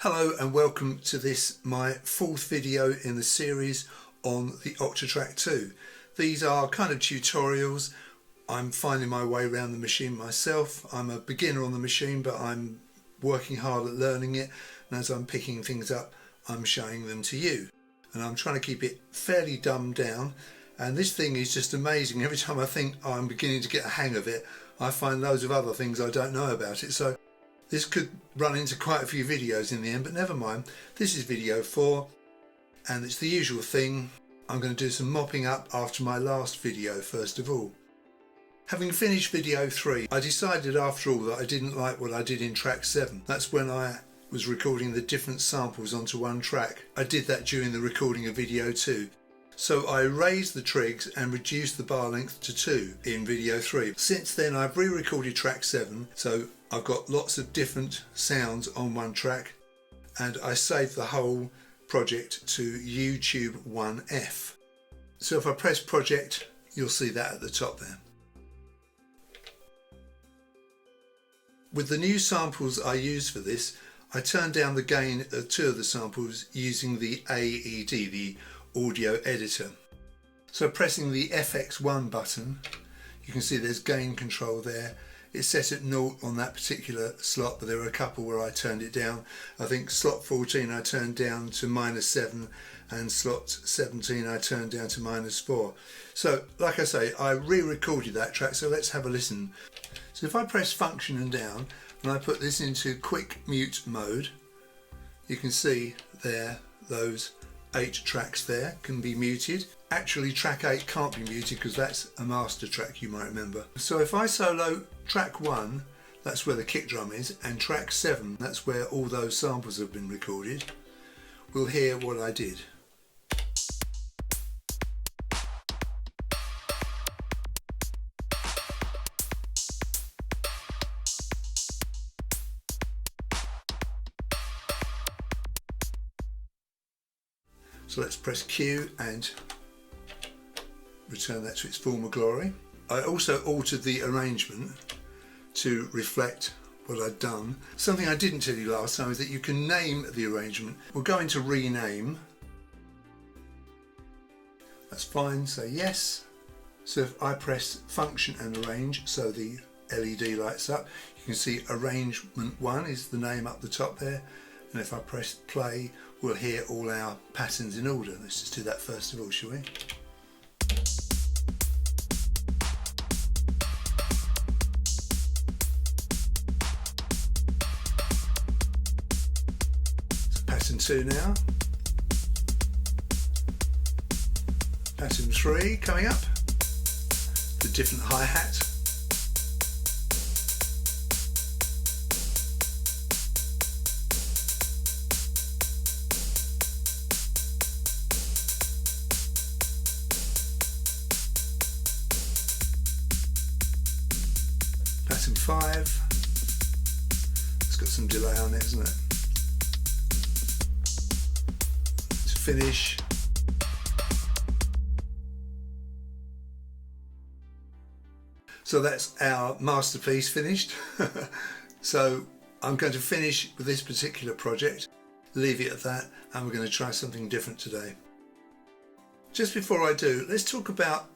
Hello and welcome to this, my fourth video in the series on the Octatrack 2. These are kind of tutorials. I'm finding my way around the machine myself. I'm a beginner on the machine, but I'm working hard at learning it, and as I'm picking things up I'm showing them to you, and I'm trying to keep it fairly dumbed down. And this thing is just amazing. Every time I think I'm beginning to get a hang of it, I find loads of other things I don't know about it. So this could run into quite a few videos in the end, but never mind. This is video 4, and it's the usual thing. I'm going to do some mopping up after my last video first of all. Having finished video 3, I decided after all that I didn't like what I did in track 7. That's when I was recording the different samples onto one track. I did that during the recording of video 2. So I raised the trigs and reduced the bar length to 2 in video 3. Since then I've re-recorded track 7, so I've got lots of different sounds on one track, and I saved the whole project to YouTube 1F. So if I press project, you'll see that at the top there. With the new samples I used for this, I turned down the gain of 2 of the samples using the AED, the audio editor. So pressing the FX1 button, you can see there's gain control there. It's set at 0 on that particular slot, but there were a couple where I turned it down. I think slot 14 I turned down to -7, and slot 17 I turned down to -4. So like I say, I re-recorded that track, so let's have a listen. So if I press function and down and I put this into quick mute mode, you can see there those 8 tracks there can be muted. Actually track 8 can't be muted because that's a master track, you might remember. So if I solo track 1, that's where the kick drum is, and track 7, that's where all those samples have been recorded, we'll hear what I did. So let's press Q and return that to its former glory. I also altered the arrangement to reflect what I'd done. Something I didn't tell you last time is that you can name the arrangement. We'll go into rename. That's fine, say yes. So if I press function and arrange, so the LED lights up, you can see arrangement 1 is the name up the top there. And if I press play, we'll hear all our patterns in order. Let's just do that first of all, shall we? So pattern 2 now. Pattern 3 coming up. The different hi-hat. Pattern 5, it's got some delay on it, isn't it? To finish. So that's our masterpiece finished. So I'm going to finish with this particular project, leave it at that, and we're going to try something different today. Just before I do, let's talk about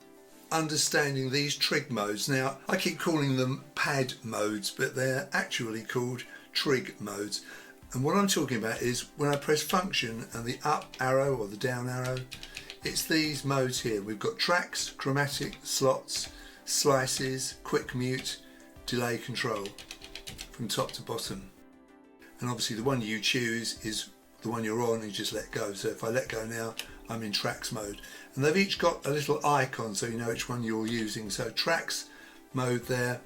understanding these trig modes. Now I keep calling them pad modes, but they're actually called trig modes, and what I'm talking about is when I press function and the up arrow or the down arrow, it's these modes here. We've got tracks, chromatic, slots, slices, quick mute, delay control from top to bottom, and obviously the one you choose is the one you're on and you just let go. So if I let go now, I'm in tracks mode, and they've each got a little icon so you know which one you're using. So tracks mode there,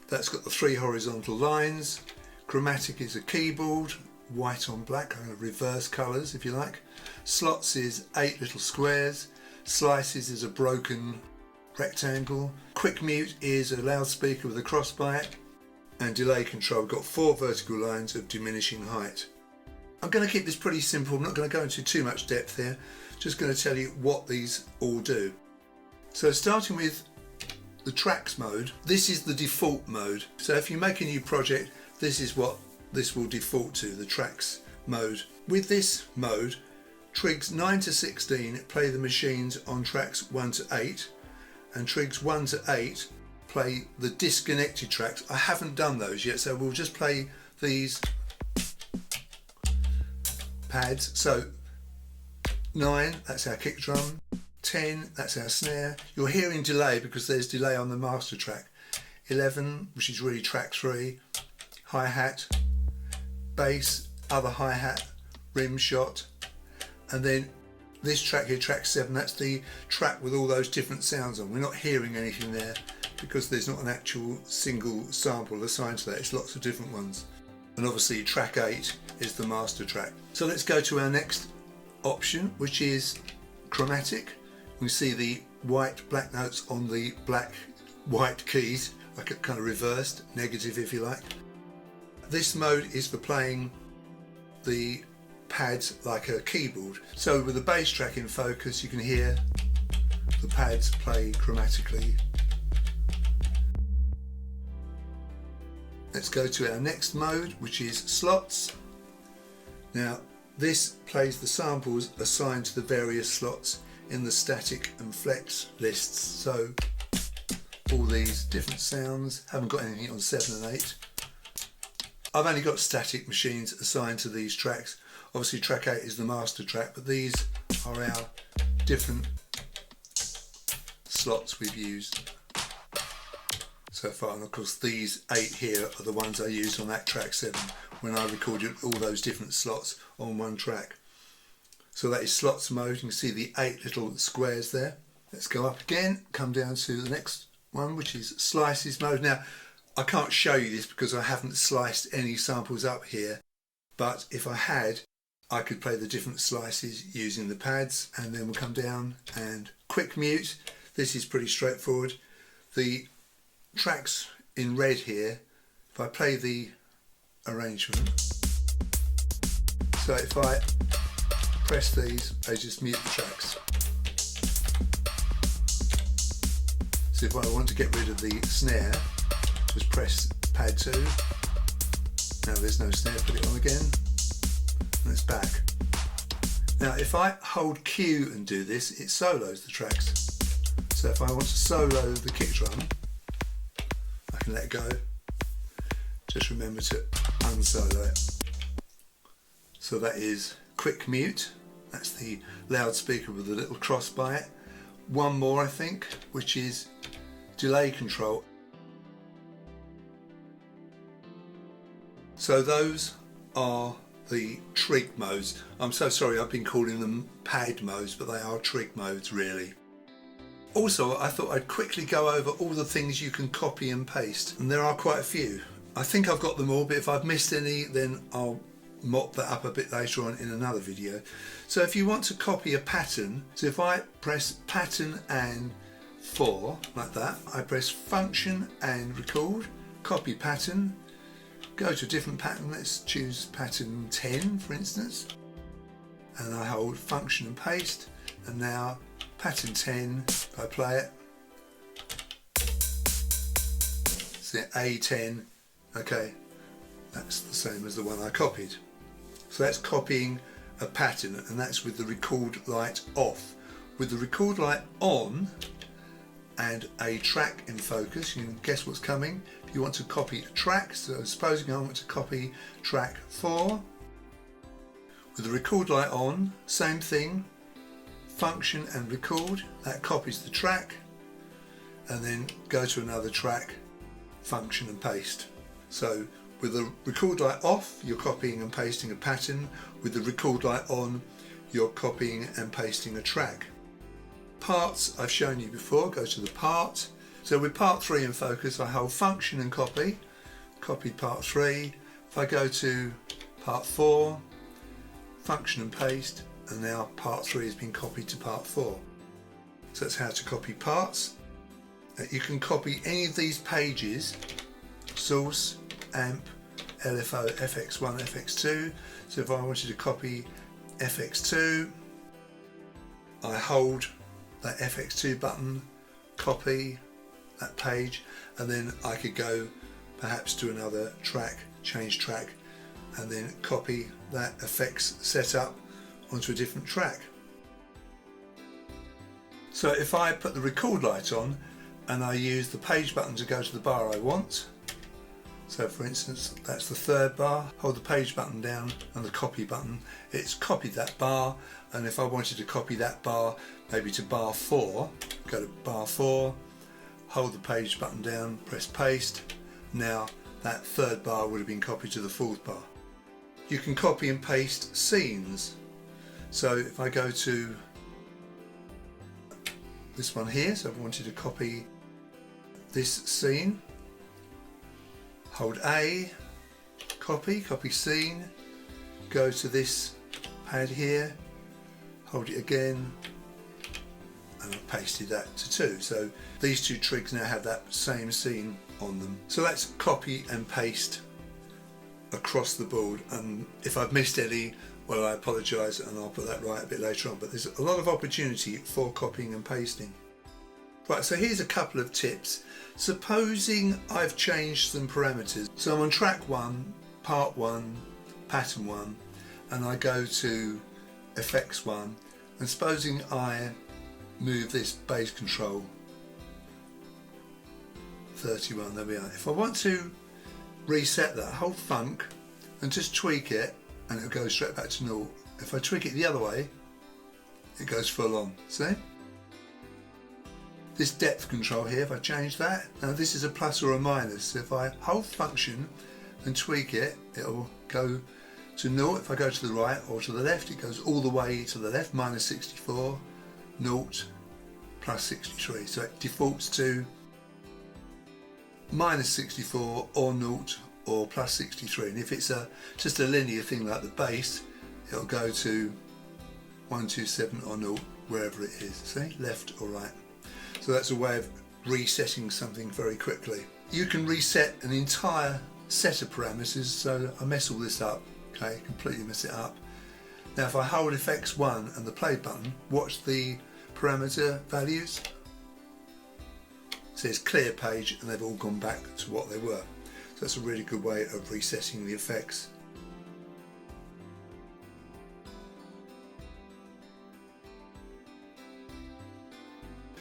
that's got the 3 horizontal lines. Chromatic is a keyboard, white on black, kind of reverse colours if you like. Slots is 8 little squares. Slices is a broken rectangle. Quick mute is a loudspeaker with a cross by it, and delay control got 4 vertical lines of diminishing height. I'm going to keep this pretty simple. I'm not going to go into too much depth here, just going to tell you what these all do. So starting with the tracks mode, this is the default mode. So if you make a new project, this is what this will default to, the tracks mode. With this mode, trigs 9 to 16 play the machines on tracks 1 to 8, and trigs 1 to 8 play the disconnected tracks. I haven't done those yet, so we'll just play these pads. So 9, that's our kick drum. 10, that's our snare. You're hearing delay because there's delay on the master track. 11, which is really track 3, hi-hat, bass, other hi-hat, rim shot, and then this track here, track 7, that's the track with all those different sounds on. We're not hearing anything there because there's not an actual single sample assigned to that, it's lots of different ones. And obviously track 8 is the master track. So let's go to our next option, which is chromatic. We see the white black notes on the black white keys, like a kind of reversed, negative if you like. This mode is for playing the pads like a keyboard. So with the bass track in focus, you can hear the pads play chromatically. Let's go to our next mode, which is slots. Now this plays the samples assigned to the various slots in the static and flex lists. So all these different sounds, haven't got anything on 7 and 8. I've only got static machines assigned to these tracks. Obviously track 8 is the master track, but these are our different slots we've used so far. And of course these 8 here are the ones I used on that track 7 when I recorded all those different slots on one track. So that is slots mode. You can see the 8 little squares there. Let's go up again, come down to the next one, which is slices mode. Now I can't show you this because I haven't sliced any samples up here, but if I had, I could play the different slices using the pads. And then we'll come down and quick mute. This is pretty straightforward. The tracks in red here, if I play the arrangement, so if I press these, I just mute the tracks. So if I want to get rid of the snare, just press pad 2. Now there's no snare, put it on again, and it's back. Now if I hold Q and do this, it solos the tracks. So if I want to solo the kick drum, I can let go. Just remember to unsolo it. So that is quick mute. That's the loudspeaker with a little cross by it. One more I think, which is delay control. So those are the trig modes. I'm so sorry, I've been calling them pad modes, but they are trig modes really. Also, I thought I'd quickly go over all the things you can copy and paste, and there are quite a few. I think I've got them all, but if I've missed any, then I'll mop that up a bit later on in another video. So if you want to copy a pattern, so if I press pattern and 4, like that, I press function and record, copy pattern, go to a different pattern, let's choose pattern 10 for instance, and I hold function and paste, and now pattern 10, if I play it, see A10, okay, that's the same as the one I copied. So that's copying a pattern, and that's with the record light off. With the record light on and a track in focus, you can guess what's coming. If you want to copy a track, so supposing I want to copy track 4, with the record light on, same thing, function and record, that copies the track, and then go to another track, function and paste. So with the record light off, you're copying and pasting a pattern. With the record light on, you're copying and pasting a track. Parts I've shown you before, go to the part. So with part 3 in focus, I hold function and copy, copied part 3. If I go to part 4, function and paste, and now part 3 has been copied to part 4. So that's how to copy parts. You can copy any of these pages, source, amp, LFO, FX1, FX2. So if I wanted to copy FX2, I hold that FX2 button, copy that page, and then I could go perhaps to another track, change track, and then copy that effects setup onto a different track. So if I put the record light on and I use the page button to go to the bar I want, so for instance that's the third bar, hold the page button down and the copy button, it's copied that bar, and if I wanted to copy that bar maybe to bar 4, go to bar 4, hold the page button down, press paste, now that third bar would have been copied to the fourth bar. You can copy and paste scenes, so if I go to this one here, so I wanted to copy this scene, hold A, copy scene, go to this pad here, hold it again, and I've pasted that to 2. So these two trigs now have that same scene on them. So that's copy and paste across the board, and if I've missed any, well, I apologise and I'll put that right a bit later on, but there's a lot of opportunity for copying and pasting. Right, so here's a couple of tips. Supposing I've changed some parameters, so I'm on track 1, part 1, pattern 1, and I go to effects 1, and supposing I move this bass control 31, there we are. If I want to reset that, hold funk and just tweak it and it'll go straight back to 0. If I tweak it the other way, it goes full on, see? This depth control here, if I change that, now this is a plus or a minus, so if I hold function and tweak it, it'll go to 0. If I go to the right or to the left, it goes all the way to the left, minus 64, 0, plus 63, so it defaults to minus 64 or 0 or plus 63, and if it's just a linear thing like the bass, it'll go to 127 or 0, wherever it is, see, left or right. So that's a way of resetting something very quickly. You can reset an entire set of parameters, so I mess all this up, okay, completely mess it up. Now if I hold effects 1 and the play button, watch the parameter values. It says clear page and they've all gone back to what they were. So that's a really good way of resetting the effects.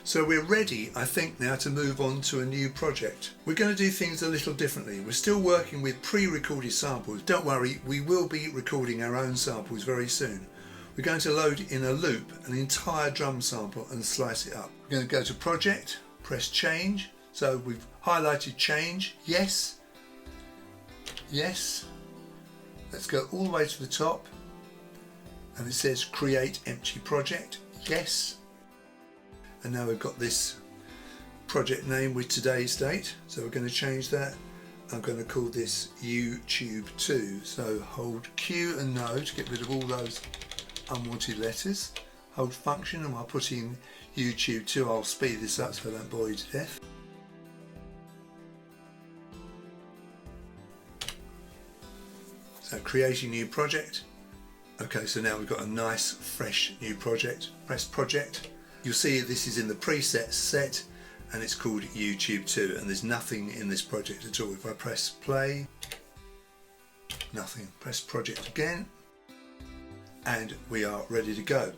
So we're ready, I think, now to move on to a new project. We're going to do things a little differently. We're still working with pre-recorded samples. Don't worry, we will be recording our own samples very soon. We're going to load in a loop an entire drum sample and slice it up. We're going to go to project, press change. So we've highlighted change, yes, yes. Let's go all the way to the top and it says create empty project, yes. And now we've got this project name with today's date, so we're going to change that. I'm going to call this YouTube.II. So hold Q and No to get rid of all those unwanted letters. Hold function, and while putting YouTube.II, I'll speed this up so I don't bore you to death. So creating new project. Okay, so now we've got a nice fresh new project. Press project. You'll see this is in the presets set and it's called YouTube.II, and there's nothing in this project at all. If I press play, nothing. Press project again and we are ready to go.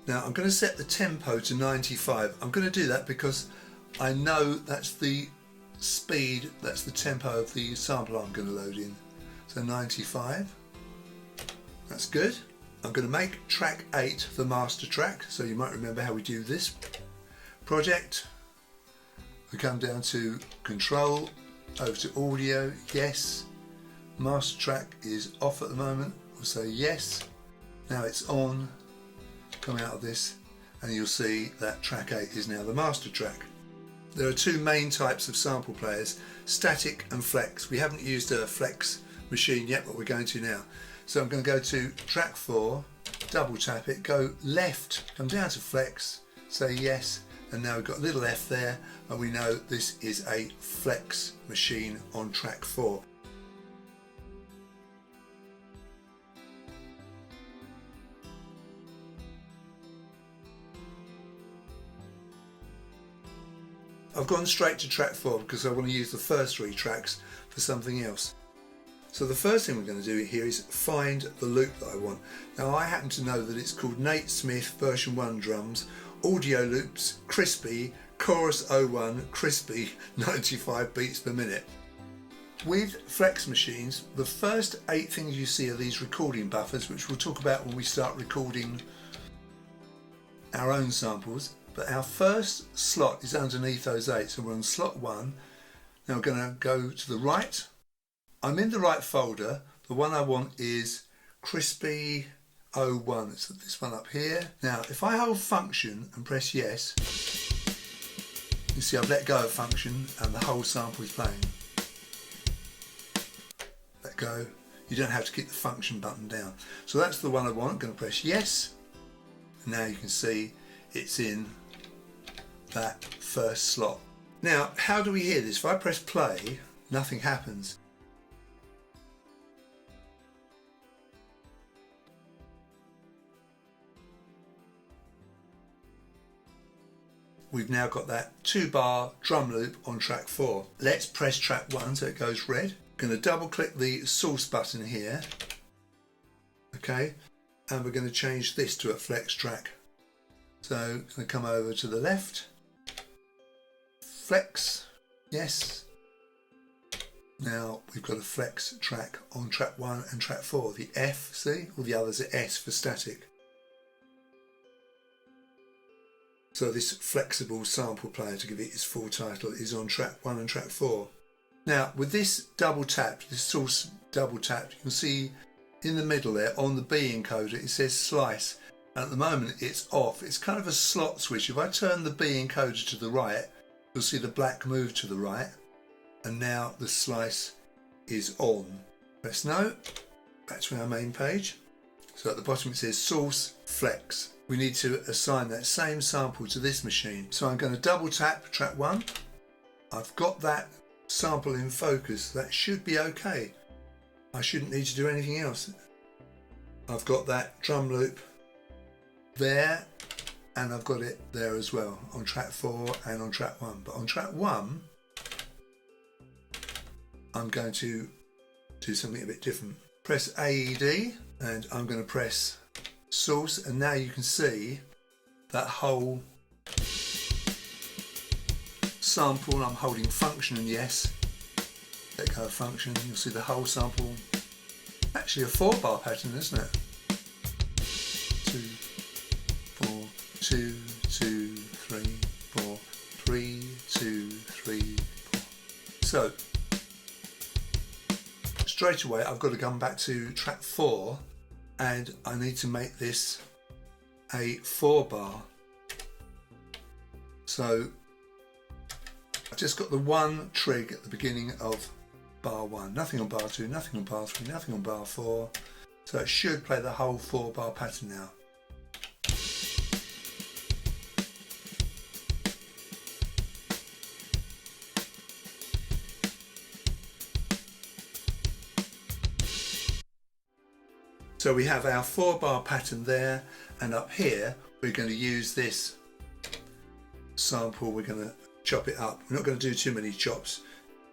Now I'm going to set the tempo to 95. I'm going to do that because I know that's the speed, that's the tempo of the sample I'm going to load in. So 95, that's good. I'm going to make track 8 the master track, so you might remember how we do this. Project, we come down to control, over to audio, yes. Master track is off at the moment, we'll say yes. Now it's on, come out of this, and you'll see that track 8 is now the master track. There are two main types of sample players, static and flex. We haven't used a flex machine yet, but we're going to now. So I'm going to go to track 4, double tap it, go left, come down to flex, say yes, and now we've got a little F there and we know this is a flex machine on track 4. I've gone straight to track 4 because I want to use the first 3 tracks for something else. So the first thing we're going to do here is find the loop that I want. Now I happen to know that it's called Nate Smith version 1 drums, audio loops, crispy, chorus 01, crispy, 95 beats per minute. With flex machines, the first 8 things you see are these recording buffers, which we'll talk about when we start recording our own samples. But our first slot is underneath those 8, so we're on slot 1. Now we're going to go to the right. I'm in the right folder. The one I want is crispy 01. It's this one up here. Now if I hold function and press yes, you see I've let go of function and the whole sample is playing. Let go. You don't have to keep the function button down. So that's the one I want. I'm going to press yes. And now you can see it's in that first slot. Now how do we hear this? If I press play, nothing happens. We've now got that 2-bar drum loop on track 4. Let's press track 1 so it goes red. I'm going to double click the source button here. Okay, and we're going to change this to a flex track. So I'm going to come over to the left. Flex, yes. Now we've got a flex track on track 1 and track 4. The F, see? All the others are S for static. So this flexible sample player, to give it its full title, is on track 1 and track 4. Now with this double tap, this source double tap, you can see in the middle there on the B encoder it says slice. And at the moment it's off. It's kind of a slot switch. If I turn the B encoder to the right, you'll see the black move to the right. And now the slice is on. Press no. Back to our main page. So at the bottom it says source flex. We need to assign that same sample to this machine. So I'm going to double tap track 1. I've got that sample in focus. That should be okay. I shouldn't need to do anything else. I've got that drum loop there, and I've got it there as well on track 4 and on track 1. But on track 1, I'm going to do something a bit different. Press AED and I'm going to press source, and now you can see that whole sample. I'm holding function and yes. Let go of function. You'll see the whole sample. Actually a 4-bar pattern, isn't it? 2, 4, 2, 2, 3, 4, 3, 2, 3, 4. So straight away I've got to come back to track 4 and I need to make this a 4-bar. So I've just got the one trig at the beginning of bar 1, nothing on bar 2, nothing on bar 3, nothing on bar 4. So it should play the whole 4-bar pattern now. So we have our 4-bar pattern there, and up here we're going to use this sample. We're going to chop it up. We're not going to do too many chops,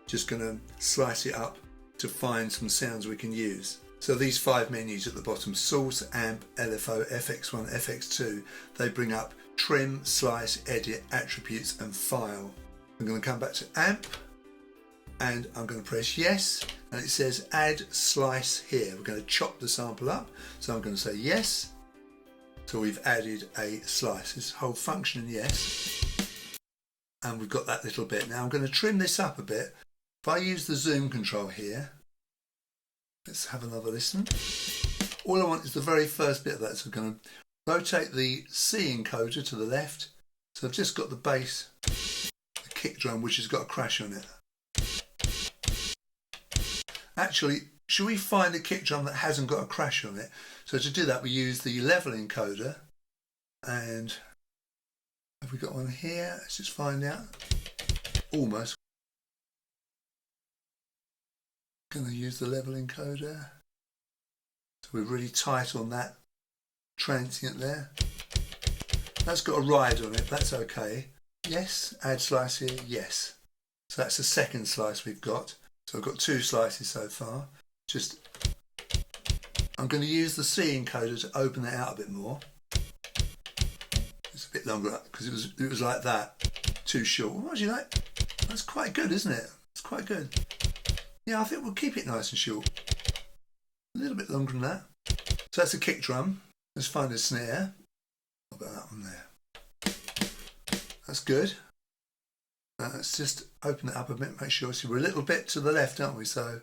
just going to slice it up to find some sounds we can use. So these 5 menus at the bottom, source, amp, LFO, FX1, FX2, they bring up trim, slice, edit, attributes and file. I'm going to come back to amp and I'm going to press yes, and it says add slice here. We're going to chop the sample up, so I'm going to say yes. So we've added a slice. This whole function yes, and we've got that little bit. Now I'm going to trim this up a bit. If I use the zoom control here, let's have another listen. All I want is the very first bit of that, so I'm going to rotate the C encoder to the left. So I've just got the bass, the kick drum, which has got a crash on it. Actually, should we find a kick drum that hasn't got a crash on it? So to do that, we use the level encoder. And have we got one here? Let's just find out. Almost. Going to use the level encoder. So we're really tight on that transient there. That's got a ride on it. That's okay. Yes. Add slice here. Yes. So that's the second slice we've got. So I've got 2 slices so far. I'm going to use the C encoder to open it out a bit more. It's a bit longer because it was like that, too short. What do you like? That's quite good, isn't it? It's quite good. Yeah, I think we'll keep it nice and short. A little bit longer than that. So that's a kick drum. Let's find a snare. What about that one there? That's good. Let's just open it up a bit, make sure. So we're a little bit to the left, aren't we? So,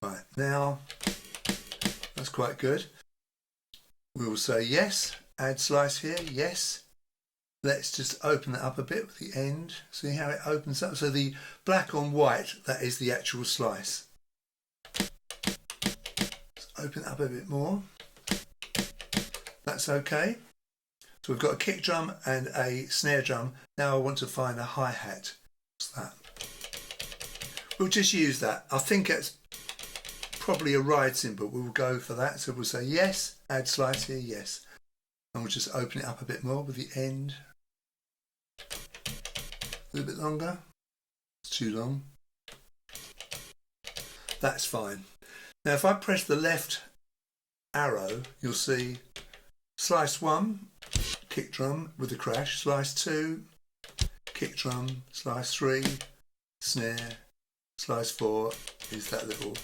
right, now, that's quite good. We will say yes, add slice here, yes. Let's just open that up a bit with the end. See how it opens up? So the black on white, that is the actual slice. Let's open it up a bit more. That's okay. So we've got a kick drum and a snare drum. Now I want to find a hi-hat. What's that? We'll just use that. I think it's probably a ride cymbal. We will go for that. So we'll say yes, add slice here, yes. And we'll just open it up a bit more with the end. A little bit longer. It's too long. That's fine. Now if I press the left arrow, you'll see slice 1, kick drum with a crash, slice 2, kick drum, slice 3, snare, slice 4 is that little,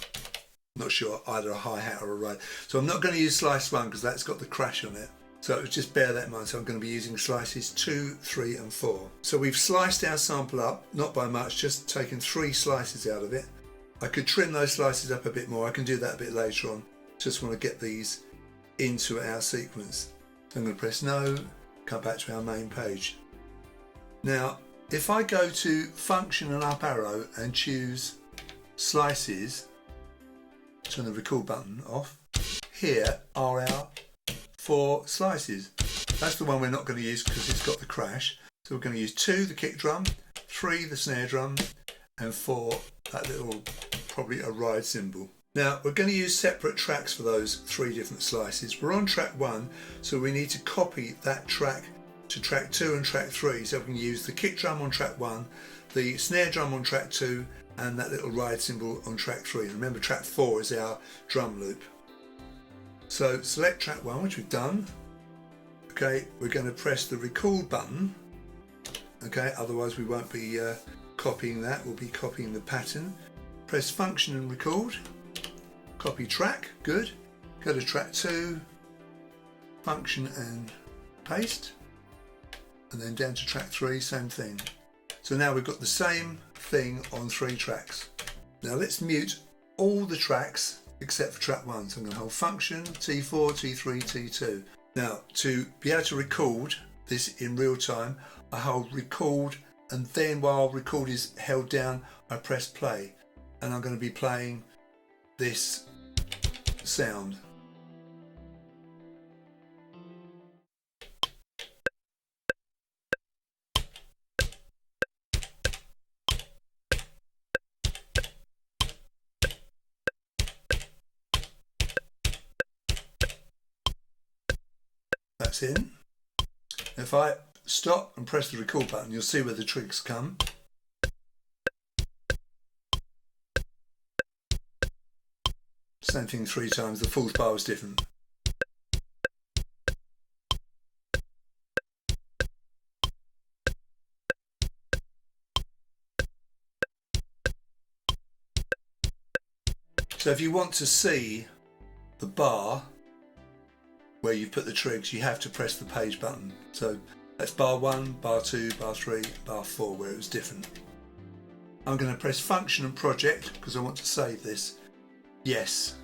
not sure, either a hi-hat or a ride. So I'm not going to use slice 1 because that's got the crash on it. So just bear that in mind. So I'm going to be using slices 2, 3 and 4. So we've sliced our sample up, not by much, just taken 3 slices out of it. I could trim those slices up a bit more. I can do that a bit later on. Just want to get these into our sequence. So I'm going to press no, come back to our main page. Now, if I go to function and up arrow and choose slices, turn the record button off, here are our 4 slices. That's the one we're not going to use because it's got the crash. So we're going to use 2, the kick drum, 3, the snare drum, and 4, that little, probably a ride cymbal. Now we're going to use separate tracks for those 3 different slices. We're on track 1, so we need to copy that track to track 2 and track 3. So we can use the kick drum on track 1, the snare drum on track 2, and that little ride cymbal on track 3. And remember, track 4 is our drum loop. So select track 1, which we've done. Okay, we're going to press the record button. Okay, otherwise we won't be copying that, we'll be copying the pattern. Press function and record. Copy track, good. Go to track 2, function and paste, and then down to track 3, same thing. So now we've got the same thing on 3 tracks. Now let's mute all the tracks except for track 1. So I'm going to hold function, T4, T3, T2. Now to be able to record this in real time, I hold record, and then while record is held down, I press play, and I'm going to be playing this sound. That's in. If I stop and press the record button, you'll see where the trigs come. Same thing 3 times, the 4th bar was different. So if you want to see the bar where you put the trigs, you have to press the page button. So that's bar 1, bar 2, bar 3, bar 4, where it was different. I'm going to press function and project because I want to save this. Yes,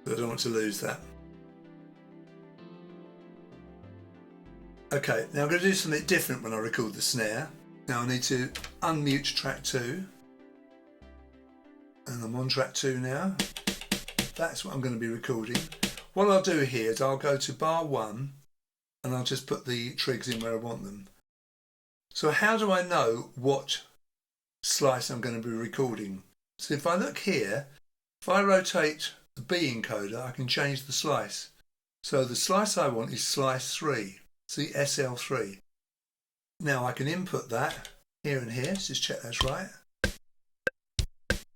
but I don't want to lose that. Okay, now I'm going to do something different when I record the snare. Now I need to unmute track 2, and I'm on track 2 now. That's what I'm going to be recording. What I'll do here is I'll go to bar 1 and I'll just put the trigs in where I want them. So how do I know what slice I'm going to be recording? So if I look here, if I rotate the B encoder, I can change the slice. So the slice I want is slice 3, see SL3. Now I can input that here and here, let's just check that's right.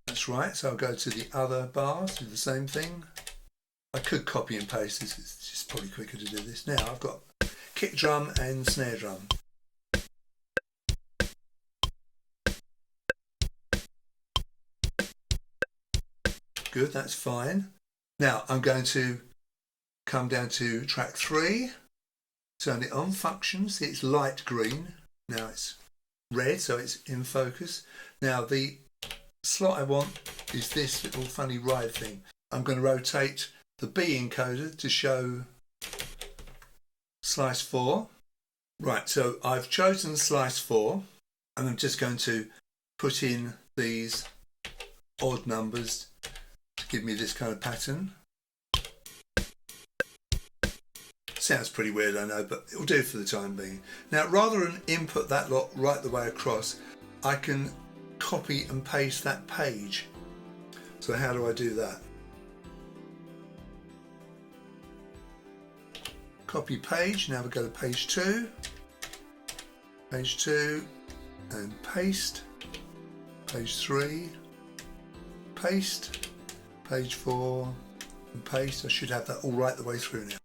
That's right, so I'll go to the other bars, do the same thing. I could copy and paste this, it's just probably quicker to do this. Now I've got kick drum and snare drum. Good, that's fine. Now I'm going to come down to track 3, turn it on, function, see it's light green, now it's red, so it's in focus. Now the slot I want is this little funny ride thing. I'm going to rotate the B encoder to show slice 4. Right, so I've chosen slice 4 and I'm just going to put in these odd numbers to give me this kind of pattern. Sounds pretty weird, I know, but it'll do for the time being. Now, rather than input that lot right the way across, I can copy and paste that page. So how do I do that? Copy page, now we go to page 2, and paste, page 3, paste, page 4, and paste. I should have that all right the way through now.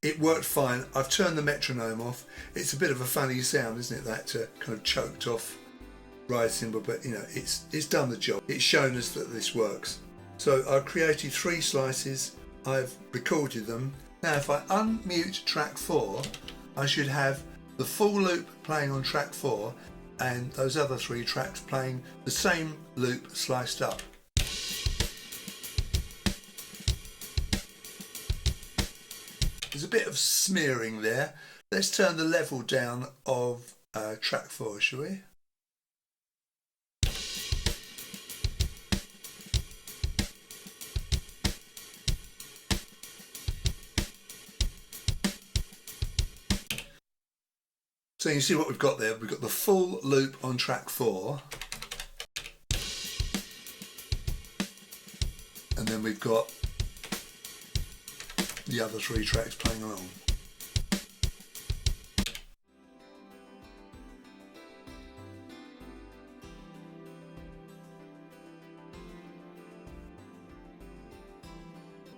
It worked fine. I've turned the metronome off. It's a bit of a funny sound, isn't it, that kind of choked off ride cymbal, but you know, it's done the job. It's shown us that this works. So I've created 3 slices, I've recorded them. Now if I unmute track 4, I should have the full loop playing on track 4 and those other 3 tracks playing the same loop sliced up. There's a bit of smearing there. Let's turn the level down of track 4, shall we? So you see what we've got there. We've got the full loop on track 4. And then we've got the other 3 tracks playing along.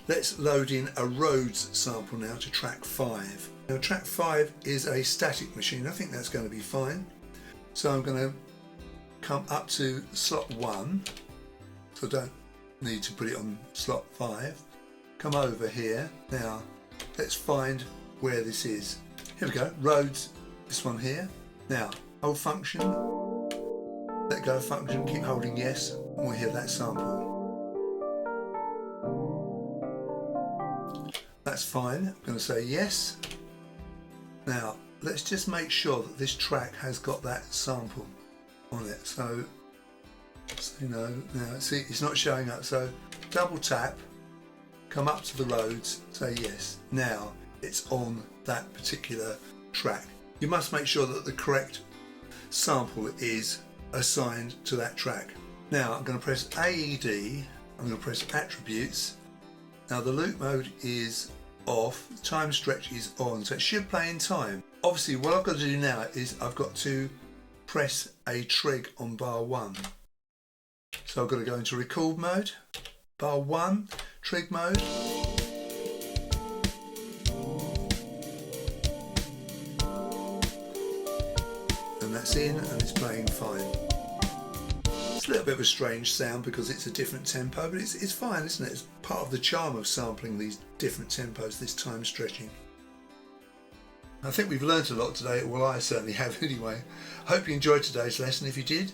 Let's load in a Rhodes sample now to track 5. Now track 5 is a static machine. I think that's going to be fine. So I'm going to come up to slot 1. So I don't need to put it on slot 5. Come over here. Now let's find where this is. Here we go, Rhodes, this one here. Now hold function, let go of function, keep holding yes, and we'll hear that sample. That's fine, I'm going to say yes. Now let's just make sure that this track has got that sample on it. So no, now see it's not showing up, so double tap, come up to the Rhodes, say yes. Now it's on that particular track. You must make sure that the correct sample is assigned to that track. Now I'm going to press AED, I'm going to press attributes. Now the loop mode is off, time stretch is on, so it should play in time. Obviously what I've got to do now is I've got to press a trig on bar 1. So I've got to go into record mode, bar 1, trig mode. And that's in and it's playing fine. It's a little bit of a strange sound because it's a different tempo, but it's fine, isn't it? It's part of the charm of sampling these different tempos, this time stretching. I think we've learnt a lot today, well I certainly have anyway. I hope you enjoyed today's lesson. If you did,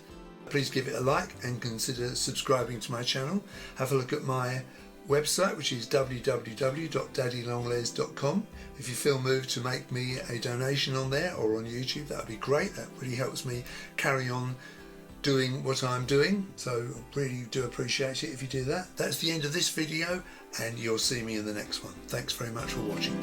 please give it a like and consider subscribing to my channel. Have a look at my website, which is www.daddylonglegs.com. If you feel moved to make me a donation on there or on YouTube, that would be great. That really helps me carry on doing what I'm doing, so really do appreciate it if you do that. That's the end of this video and you'll see me in the next one. Thanks very much for watching.